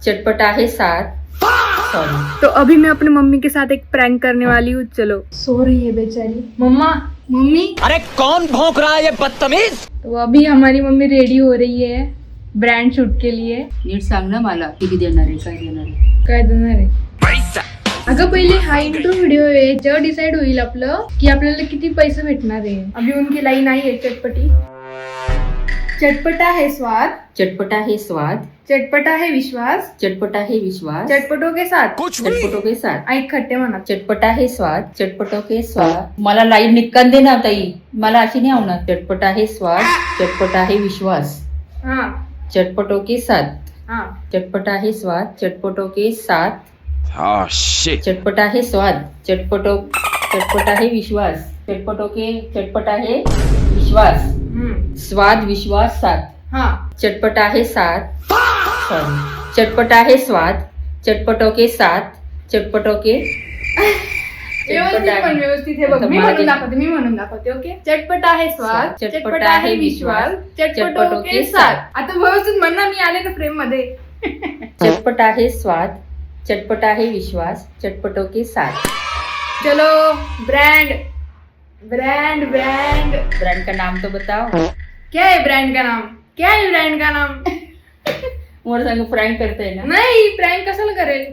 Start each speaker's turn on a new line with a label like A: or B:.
A: चटपटा है साथ। सॉरी।
B: तो अभी मैं अपनी मम्मी के साथ एक प्रैंक करने वाली हूँ। चलो, सो रही है बेचारी मम्मा। मम्मी,
C: अरे कौन भौंक रहा है ये बदतमीज।
B: तो अभी हमारी मम्मी रेडी हो रही है ब्रँड शूट के लिए.
A: नीट सांग ना मला किती देणार आहे, काय देणार आहे.
B: काय देणार आहे? अगं पहिले हा इंट्रो व्हिडिओ आहे, जेव्हा डिसाइड होईल आपलं की आपल्याला किती पैसे भेटणार आहे. अभी उनकी लाइन आई है चटपटी. चटपटा है स्वाद,
A: चटपटा है स्वाद,
B: चटपटा है विश्वास,
A: चटपटा है विश्वास,
B: चटपटों के साथ.
A: चटपटों के साथ.
B: ऐक खट्टे म्हणा.
A: चटपटा है स्वाद, चटपटों के स्वाद. मला लाईन निक्कान दे ना ताई, मला अशी नाही आवडणार. चटपटा है स्वाद, चटपटा है विश्वास,
B: हा
A: चटपटों के साथ.
B: हा.
A: चटपटा है स्वाद, चटपटों के साथ.
C: Oh shit.
A: चटपटा है स्वाद, चटपटा है विश्वास, चटपटा है विश्वास. स्वाद विश्वास साथ.
B: हा.
A: चटपटा है साथ. सॉरी. चटपटा है स्वाद, चटपटों के साथ, चटपटों के.
B: व्यवस्थित हे बघ, मी म्हणून दाखवते. ओके. चटपटा है स्वाद, चटपटा है विश्वास, चटपटों के साथ. आता व्यवस्थित म्हण ना, मी आले ना फ्रेम मध्ये.
A: चटपटा है स्वाद, चटपटा है विश्वास, चटपटों के साथ.
B: चलो ब्रांड ब्रांड ब्रांड
A: ब्रांड का नाम तो बताओ.
B: क्या है ब्रांड का नाम? क्या है ब्रांड का नाम?
A: मोर सांग प्रँक करताय ना.
B: नाही, प्रँक कशाला करेल.